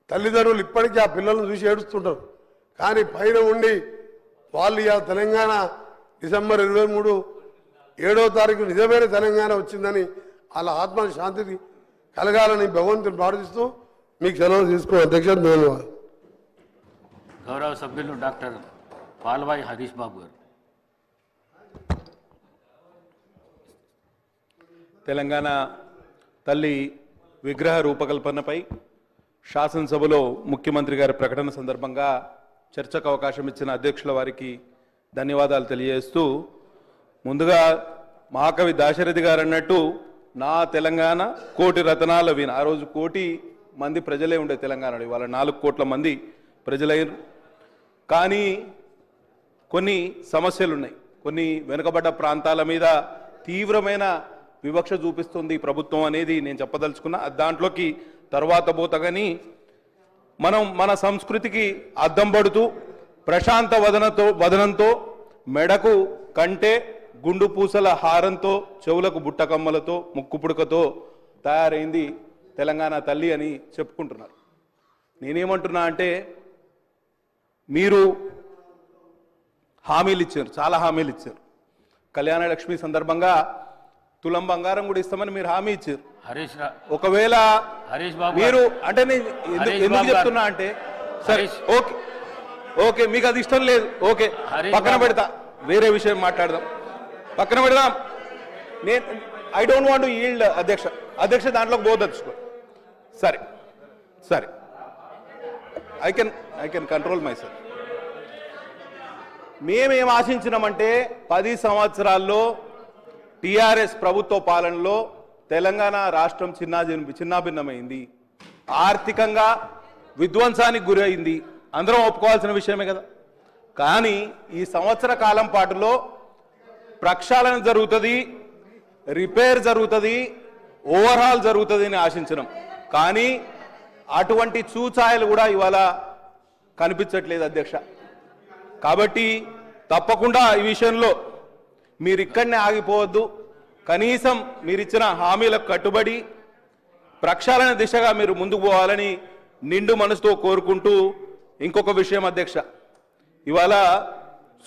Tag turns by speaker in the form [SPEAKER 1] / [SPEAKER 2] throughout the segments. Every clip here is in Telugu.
[SPEAKER 1] తల్లిదండ్రులు ఇప్పటికీ ఆ పిల్లలను చూసి ఏడుస్తుంటారు. కానీ పైన ఉండి వాళ్ళు ఇవాళ తెలంగాణ డిసెంబర్ 23 7వ తారీఖు నిజమైన తెలంగాణ వచ్చిందని వాళ్ళ ఆత్మ శాంతిని కలగాలని భగవంతుని ప్రార్థిస్తూ మీకు సెలవు తీసుకున్న అధ్యక్ష ధన్యవాదాలు.
[SPEAKER 2] గౌరవ సభ్యులు డాక్టర్ పాల్వాయి హరీష్ బాబు గారు.
[SPEAKER 3] తెలంగాణ తల్లి విగ్రహ రూపకల్పనపై శాసనసభలో ముఖ్యమంత్రి గారి ప్రకటన సందర్భంగా చర్చకు అవకాశం ఇచ్చిన అధ్యక్షుల వారికి ధన్యవాదాలు తెలియజేస్తూ, ముందుగా మహాకవి దాశరథి గారు అన్నట్టు నా తెలంగాణ కోటి రతనాల వీణ. ఆ రోజు 1 కోటి మంది ప్రజలే ఉండే తెలంగాణలో, ఇవాళ 4 కోట్ల మంది ప్రజలైన. కానీ కొన్ని సమస్యలు ఉన్నాయి. కొన్ని వెనుకబడ్డ ప్రాంతాల మీద తీవ్రమైన వివక్ష చూపిస్తుంది ప్రభుత్వం అనేది నేను చెప్పదలుచుకున్నా. దాంట్లోకి తర్వాత పోతగాని మనం మన సంస్కృతికి అద్దం పడుతూ ప్రశాంత వదనంతో మెడకు కంటే గుండు పూసల హారంతో చెవులకు బుట్టకమ్మలతో ముక్కు పుడకతో తయారైంది తెలంగాణ తల్లి అని చెప్పుకుంటున్నారు. నేనేమంటున్నా అంటే, మీరు హామీలు ఇచ్చారు, చాలా హామీలు ఇచ్చారు. కళ్యాణ లక్ష్మి సందర్భంగా తులం బంగారం కూడా ఇస్తామని మీరు హామీ ఇచ్చారు. ఒకవేళ మీరు అంటే ఎందుకు చెప్తున్నా అంటే, సరే ఓకే ఓకే మీకు అది ఇష్టం లేదు, ఓకే పక్కన పెడతా, వేరే విషయం మాట్లాడదాం, పక్కన పెడదాం. నేను I don't want to yield అధ్యక్ష దాంట్లోకి పోదలుచుకో. సరే సరే I can control my self. మేమేం ఆశించినామంటే 10 సంవత్సరాల్లో టీఆర్ఎస్ ప్రభుత్వ పాలనలో తెలంగాణ రాష్ట్రం చిన్నాభిన్నమైంది, ఆర్థికంగా విధ్వంసానికి గురైంది, అందరం ఒప్పుకోవాల్సిన విషయమే కదా. కానీ ఈ సంవత్సర కాలం పాటులో ప్రక్షాళన జరుగుతుంది, రిపేర్ జరుగుతుంది, ఓవర్హాల్ జరుగుతుంది అని ఆశించినాం. కానీ అటువంటి చూచాయలు కూడా ఇవాళ కనిపించట్లేదు అధ్యక్ష. కాబట్టి తప్పకుండా ఈ విషయంలో మీరు ఇక్కడనే ఆగిపోవద్దు. కనీసం మీరిచ్చిన హామీలకు కట్టుబడి ప్రక్షాళన దిశగా మీరు ముందుకు పోవాలని నిండు మనసుతో కోరుకుంటూ, ఇంకొక విషయం అధ్యక్ష, ఇవాళ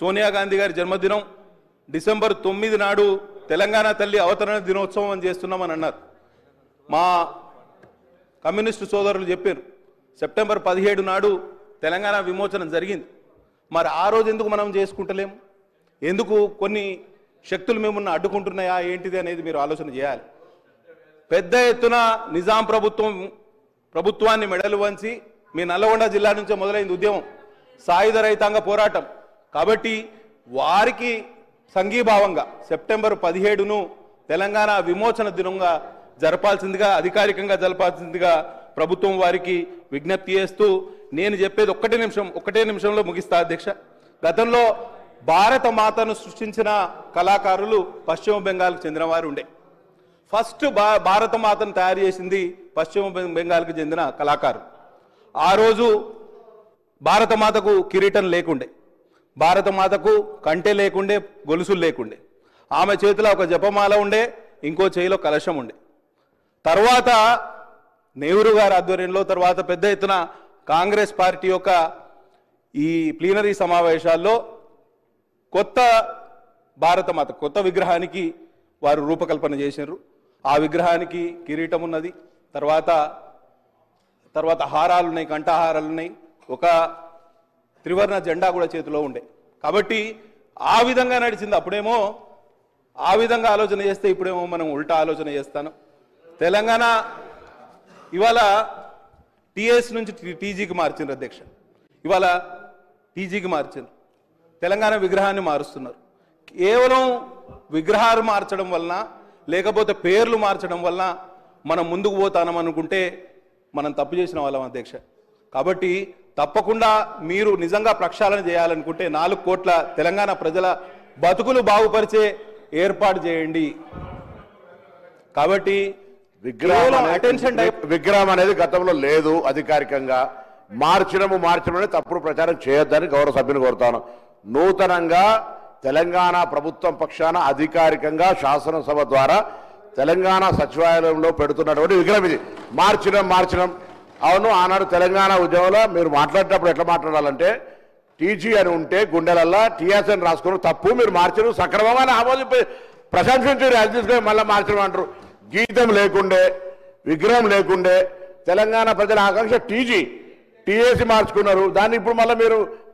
[SPEAKER 3] సోనియా గాంధీ గారి జన్మదినం డిసెంబర్ 9 నాడు తెలంగాణ తల్లి అవతరణ దినోత్సవం అని చేస్తున్నామని అన్నారు. మా కమ్యూనిస్టు సోదరులు చెప్పారు సెప్టెంబర్ 17 నాడు తెలంగాణ విమోచనం జరిగింది. మరి ఆ రోజు ఎందుకు మనం చేసుకుంటలేము? ఎందుకు కొన్ని శక్తులు మిమ్మల్ని అడ్డుకుంటున్నాయా ఏంటిది అనేది మీరు ఆలోచన చేయాలి. పెద్ద ఎత్తున నిజాం ప్రభుత్వాన్ని మెడలు వంచి మీ నల్లగొండ జిల్లా నుంచే మొదలైంది ఉద్యమం, సాయుధ రైతాంగ పోరాటం. కాబట్టి వారికి సంఘీభావంగా సెప్టెంబర్ 17ను తెలంగాణ విమోచన దినంగా జరపాల్సిందిగా, అధికారికంగా జరపాల్సిందిగా ప్రభుత్వం వారికి విజ్ఞప్తి చేస్తూ, నేను చెప్పేది ఒక్కటే నిమిషంలో ముగిస్తా అధ్యక్ష. గతంలో భారత మాతను సృష్టించిన కళాకారులు పశ్చిమ బెంగాల్కు చెందిన వారు ఉండే. ఫస్ట్ భారత మాతను తయారు చేసింది పశ్చిమ బెంగాల్కి చెందిన కళాకారులు. ఆ రోజు భారత మాతకు కిరీటం లేకుండే, భారత మాతకు కంటె లేకుండే, గొలుసులు లేకుండే. ఆమె చేతిలో ఒక జపమాల ఉండే, ఇంకో చేయిలో కలశం ఉండే. తర్వాత నెహ్రూ గారి ఆధ్వర్యంలో, తర్వాత పెద్ద ఎత్తున కాంగ్రెస్ పార్టీ యొక్క ఈ ప్లీనరీ సమావేశాల్లో కొత్త భారతమాత, కొత్త విగ్రహానికి వారు రూపకల్పన చేశారు. ఆ విగ్రహానికి కిరీటం ఉన్నది, తర్వాత హారాలు ఉన్నాయి, కంఠహారాలు ఉన్నాయి, ఒక త్రివర్ణ జెండా కూడా చేతిలో ఉండే. కాబట్టి ఆ విధంగా నడిచింది. అప్పుడేమో ఆ విధంగా ఆలోచన చేస్తే ఇప్పుడేమో మనం ఉల్టా ఆలోచన చేస్తాను. తెలంగాణ ఇవాళ టీఎస్ నుంచి టీజీకి మార్చిండ్రు అధ్యక్ష. ఇవాళ టీజీకి మార్చిండ్రు, తెలంగాణ విగ్రహాన్ని మారుస్తున్నారు. కేవలం విగ్రహాలు మార్చడం వలన, లేకపోతే పేర్లు మార్చడం వలన మనం ముందుకు పోతానం అనుకుంటే మనం తప్పు చేసిన వాళ్ళం అధ్యక్ష. కాబట్టి తప్పకుండా మీరు నిజంగా ప్రక్షాళన చేయాలనుకుంటే 4 కోట్ల తెలంగాణ ప్రజల బతుకులు బాగుపరిచే ఏర్పాటు చేయండి. కాబట్టి
[SPEAKER 4] విగ్రహం అనేది గతంలో లేదు, అధికారికంగా మార్చడమే తప్పుడు ప్రచారం చేయొద్దని గౌరవ సభ్యుని కోరుతాను. నూతనంగా తెలంగాణ ప్రభుత్వం పక్షాన అధికారికంగా శాసనసభ ద్వారా తెలంగాణ సచివాలయంలో పెడుతున్నటువంటి విగ్రహం ఇది. మార్చడం అవును, ఆనాడు తెలంగాణ ఉద్యమంలో మీరు మాట్లాడేటప్పుడు ఎట్లా మాట్లాడాలంటే టీజీ అని ఉంటే గుండెలల్లా టీఎస్ అని రాసుకుని తప్పు మీరు మార్చరు సక్రమంగా ఆమోదింపి ప్రశంసించారు. అది తీసుకొని మళ్ళీ మార్చడం అంటారు. గీతం లేకుండే విగ్రహం లేకుండే తెలంగాణ ప్రజల ఆకాంక్ష టీజీ టీఏసీ మార్చుకున్నారు. దాన్ని ఇప్పుడు మళ్ళీ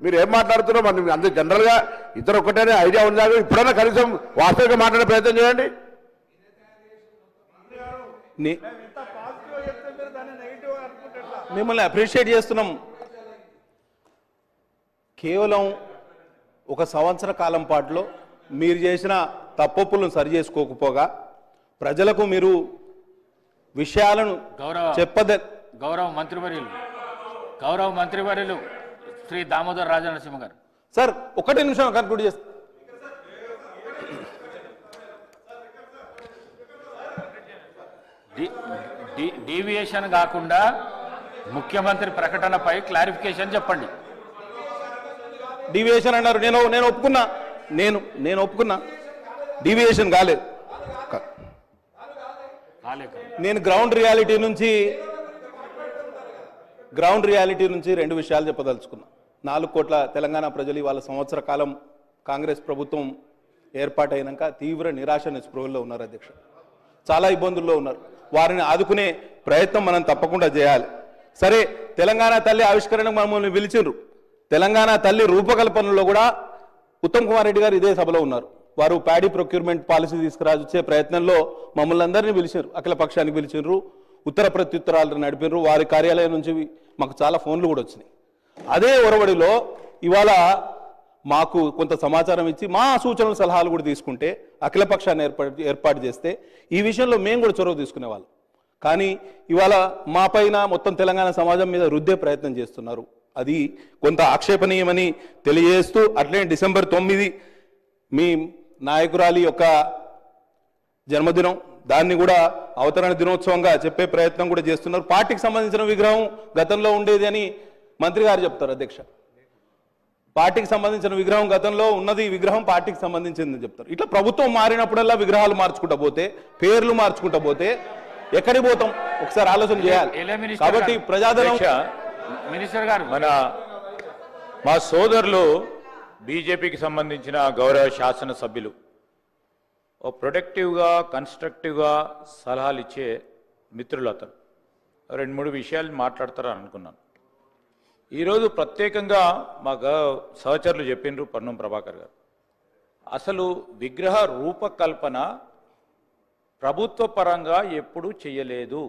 [SPEAKER 4] మీరు ఏం మాట్లాడుతున్నారో మరి అంతే జనరల్గా ఇద్దరు ఒక్కటేనే ఐడియా ఉందా? ఇప్పుడైనా కనీసం వాస్తవికంగా మాట్లాడే ప్రయత్నం చేయండి.
[SPEAKER 3] మిమ్మల్ని అప్రిషియేట్ చేస్తున్నాం. కేవలం ఒక సంవత్సర కాలం పాటులో మీరు చేసిన తప్పులను సరి చేసుకోకపోగా ప్రజలకు మీరు విషయాలను
[SPEAKER 2] గౌరవ మంత్రివర్యులు శ్రీ దామోదర్ రాజనరసింహ గారు.
[SPEAKER 3] సార్ ఒకటి నిమిషం కన్క్లూడ్ చేస్తా.
[SPEAKER 2] డీవియేషన్ కాకుండా ముఖ్యమంత్రి ప్రకటనపై క్లారిఫికేషన్ చెప్పండి.
[SPEAKER 3] డీవియేషన్ అన్నారు, నేను ఒప్పుకున్నా, నేను ఒప్పుకున్నా. డీవియేషన్ కాలేదు. నేను గ్రౌండ్ రియాలిటీ నుంచి 2 విషయాలు చెప్పదలుచుకున్నా. 4 కోట్ల తెలంగాణ ప్రజలు వాళ్ళ సంవత్సర కాలం కాంగ్రెస్ ప్రభుత్వం ఏర్పాటైనాక తీవ్ర నిరాశ నిస్పృహల్లో ఉన్నారు అధ్యక్ష. చాలా ఇబ్బందుల్లో ఉన్నారు. వారిని ఆదుకునే ప్రయత్నం మనం తప్పకుండా చేయాలి. సరే, తెలంగాణ తల్లి ఆవిష్కరణకు మమ్మల్ని పిలిచిండ్రు. తెలంగాణ తల్లి రూపకల్పనలో కూడా ఉత్తమ్ కుమార్ రెడ్డి గారు ఇదే సభలో ఉన్నారు. వారు ప్యాడీ ప్రొక్యూర్మెంట్ పాలసీ తీసుకురాచే ప్రయత్నంలో మమ్మల్ని అందరినీ పిలిచారు. అఖిల పక్షానికి పిలిచిండ్రు, ఉత్తర ప్రత్యుత్తరాలు నడిపినారు. వారి కార్యాలయం నుంచి మాకు చాలా ఫోన్లు కూడా వచ్చినాయి. అదే ఒరవడిలో ఇవాళ మాకు కొంత సమాచారం ఇచ్చి మా సూచనలు సలహాలు కూడా తీసుకుంటే అఖిల పక్షాన్ని ఏర్పాటు చేస్తే ఈ విషయంలో మేము కూడా చొరవ తీసుకునేవాళ్ళం. కానీ ఇవాళ మా పైన మొత్తం తెలంగాణ సమాజం మీద రుద్దే ప్రయత్నం చేస్తున్నారు. అది కొంత ఆక్షేపణీయమని తెలియజేస్తూ, అట్లనే డిసెంబర్ 9 మీ నాయకురాలి యొక్క జన్మదినం, దాన్ని కూడా అవతరణ దినోత్సవంగా చెప్పే ప్రయత్నం కూడా చేస్తున్నారు. పార్టీకి సంబంధించిన విగ్రహం గతంలో ఉండేది అని మంత్రి గారు చెప్తారు అధ్యక్ష. పార్టీకి సంబంధించిన విగ్రహం గతంలో ఉన్నది, విగ్రహం పార్టీకి సంబంధించిందని చెప్తారు. ఇట్లా ప్రభుత్వం మారినప్పుడల్లా విగ్రహాలు మార్చుకుంటా పోతే, పేర్లు మార్చుకుంటా పోతే ఎక్కడికి పోతాం? ఒకసారి ఆలోచన చేయాలి. కాబట్టి ప్రజాధనం
[SPEAKER 2] మినిస్టర్ గారు,
[SPEAKER 5] మా సోదరులు బీజేపీకి సంబంధించిన గౌరవ శాసనసభ్యులు ఓ ప్రొడక్టివ్గా కన్స్ట్రక్టివ్గా సలహాలు ఇచ్చే మిత్రులు అతను 2-3 విషయాలు మాట్లాడతారని అనుకున్నాను. ఈరోజు ప్రత్యేకంగా మా సహచరులు చెప్పినారు, పొన్నం ప్రభాకర్ గారు, అసలు విగ్రహ రూపకల్పన ప్రభుత్వ పరంగా ఎప్పుడూ చేయలేదు.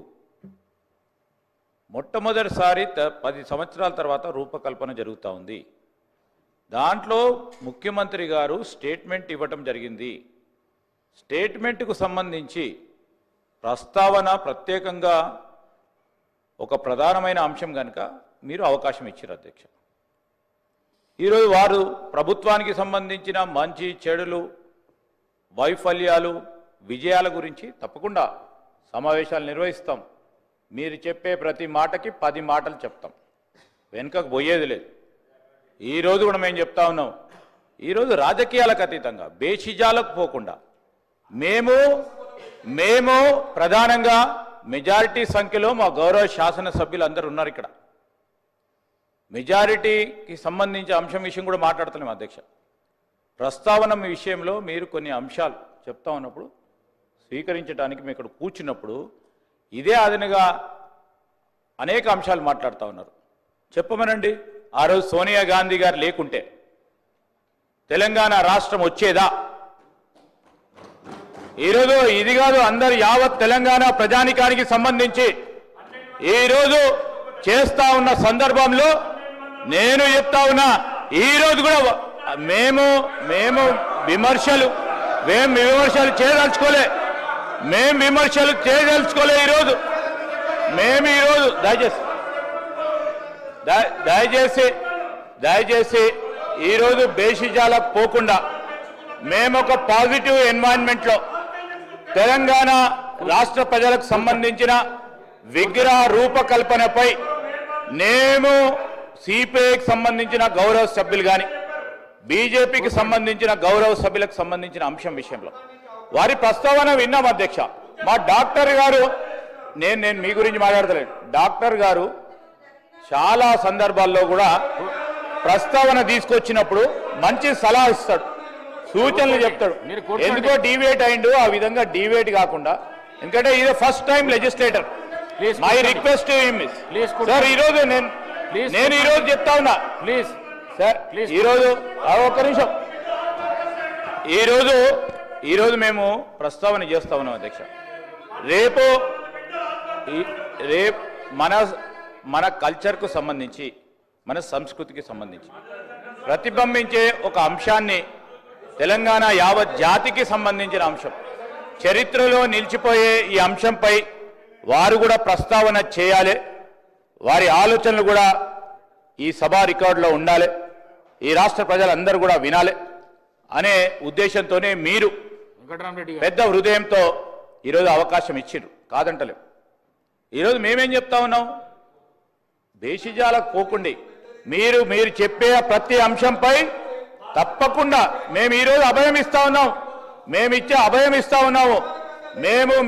[SPEAKER 5] మొట్టమొదటిసారి 10 సంవత్సరాల తర్వాత రూపకల్పన జరుగుతూ ఉంది. దాంట్లో ముఖ్యమంత్రి గారు స్టేట్మెంట్ ఇవ్వటం జరిగింది. స్టేట్మెంట్కు సంబంధించి ప్రస్తావన ప్రత్యేకంగా ఒక ప్రధానమైన అంశం కనుక మీరు అవకాశం ఇచ్చారు అధ్యక్ష. ఈరోజు వారు ప్రభుత్వానికి సంబంధించిన మంచి చెడులు, వైఫల్యాలు, విజయాల గురించి తప్పకుండా సమావేశాలు నిర్వహిస్తాం. మీరు చెప్పే ప్రతి మాటకి 10 మాటలు చెప్తాం, వెనుకకు పోయేది లేదు. ఈరోజు కూడా మేము చెప్తా ఉన్నాం, ఈరోజు రాజకీయాలకు అతీతంగా బేషిజాలకు పోకుండా మేము ప్రధానంగా మెజారిటీ సంఖ్యలో మా గౌరవ శాసనసభ్యులు అందరూ ఉన్నారు ఇక్కడ. మెజారిటీకి సంబంధించి అంశం విషయం కూడా మాట్లాడుతున్నాం అధ్యక్ష. ప్రస్తావన విషయంలో మీరు కొన్ని అంశాలు చెప్తా ఉన్నప్పుడు స్వీకరించడానికి మేము ఇక్కడ కూర్చున్నప్పుడు ఇదే అదనగా అనేక అంశాలు మాట్లాడుతూ ఉన్నారు. చెప్పమనండి, ఆ రోజు సోనియా గాంధీ గారు లేకుంటే తెలంగాణ రాష్ట్రం వచ్చేదా? ఈరోజు ఇది కాదు, అందరు యావత్ తెలంగాణ ప్రజానికానికి సంబంధించి ఈరోజు చేస్తా ఉన్న సందర్భంలో నేను చెప్తా ఉన్నా, ఈరోజు కూడా మేము విమర్శలు చేయదలుచుకోలే. ఈరోజు దయచేసి ఈరోజు బేషిజాలకు పోకుండా మేము ఒక పాజిటివ్ ఎన్వైరన్మెంట్లో తెలంగాణ రాష్ట్ర ప్రజలకు సంబంధించిన విగ్రహ రూపకల్పనపై మేము సిపిఐకి సంబంధించిన గౌరవ సభ్యులు కానీ బీజేపీకి సంబంధించిన గౌరవ సభ్యులకు సంబంధించిన అంశం విషయంలో వారి ప్రస్తావన విన్నాం అధ్యక్ష. మా డాక్టర్ గారు, నేను మీ గురించి మాట్లాడతలేను, డాక్టర్ గారు చాలా సందర్భాల్లో కూడా ప్రస్తావన తీసుకొచ్చినప్పుడు మంచి సలహా ఇస్తాడు, సూచనలు చెప్తాడు.
[SPEAKER 2] మీరు కూర్చోండి.
[SPEAKER 5] ఎందుకో డివేట్ అయిండు, ఆ విధంగా డివేట్ కాకుండా, ఎందుకంటే ఇది first time legislator.
[SPEAKER 2] Please
[SPEAKER 5] my
[SPEAKER 2] కూర్చోండి.
[SPEAKER 5] రిక్వెస్ట్
[SPEAKER 2] Please కూర్చోండి.
[SPEAKER 5] సార్, ఈరోజు
[SPEAKER 2] Please
[SPEAKER 5] నేను ఈరోజు చెప్తా ఉన్నా
[SPEAKER 2] ప్లీజ్
[SPEAKER 5] సార్,
[SPEAKER 2] Please.
[SPEAKER 5] ఈరోజు ఒక్క నిమిషం, ఈరోజు మేము ప్రస్తావన చేస్తా ఉన్నాం అధ్యక్ష. రేపు మన కల్చర్కు సంబంధించి, మన సంస్కృతికి సంబంధించి ప్రతిబింబించే ఒక అంశాన్ని, తెలంగాణ యావత్ జాతికి సంబంధించిన అంశం, చరిత్రలో నిలిచిపోయే ఈ అంశంపై వారు కూడా ప్రస్తావన చేయాలి, వారి ఆలోచనలు కూడా ఈ సభా రికార్డులో ఉండాలి, ఈ రాష్ట్ర ప్రజలందరూ కూడా వినాలి అనే ఉద్దేశంతోనే మీరు
[SPEAKER 2] వెంకటరామరెడ్డి గారు
[SPEAKER 5] పెద్ద హృదయంతో ఈరోజు అవకాశం ఇచ్చిండ్రు, కాదంటలేం. ఈరోజు మేమేం చెప్తా ఉన్నాం, బేషిజాలకు పోకుండి మీరు చెప్పే ప్రతి అంశంపై తప్పకుండా మేము ఈరోజు అభయం ఇస్తా ఉన్నాం, మేమిచ్చే అభయం ఇస్తా ఉన్నాము.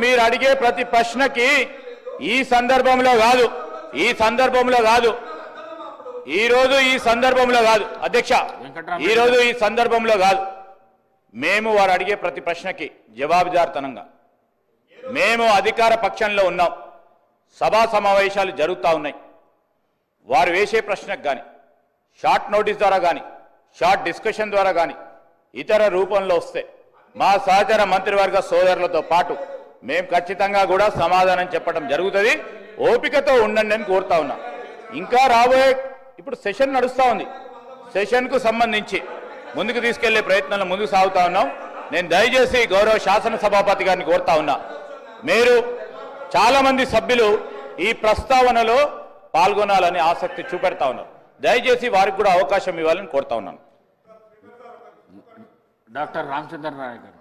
[SPEAKER 5] మీరు అడిగే ప్రతి ప్రశ్నకి ఈ సందర్భంలో కాదు అధ్యక్ష, ఈరోజు ఈ సందర్భంలో కాదు, మేము వారు అడిగే ప్రతి ప్రశ్నకి జవాబుదారితనంగా, మేము అధికార పక్షంలో ఉన్నాం, సభా సమావేశాలు జరుగుతూ ఉన్నాయి, వారు వేసే ప్రశ్నకు కానీ, షార్ట్ నోటీస్ ద్వారా కానీ, షార్ట్ డిస్కషన్ ద్వారా కానీ, ఇతర రూపంలో వస్తే మా సహచర మంత్రివర్గ సోదరులతో పాటు మేము ఖచ్చితంగా కూడా సమాధానం చెప్పడం జరుగుతుంది. ఓపికతో ఉండండి అని కోరుతా ఉన్నా. ఇంకా రాబోయే, ఇప్పుడు సెషన్ నడుస్తూ ఉంది, సెషన్కు సంబంధించి ముందుకు తీసుకెళ్లే ప్రయత్నంలో ముందుకు సాగుతా ఉన్నాం. నేను దయచేసి గౌరవ శాసనసభాపతి గారిని కోరుతా ఉన్నా, మీరు చాలామంది సభ్యులు ఈ ప్రస్తావనలో పాల్గొనాలని ఆసక్తి చూపెడతా ఉన్నారు, దయచేసి వారికి కూడా అవకాశం ఇవ్వాలని కోరుతా ఉన్నాను.
[SPEAKER 2] డాక్టర్ రామచంద్ర రాయ్ గారు.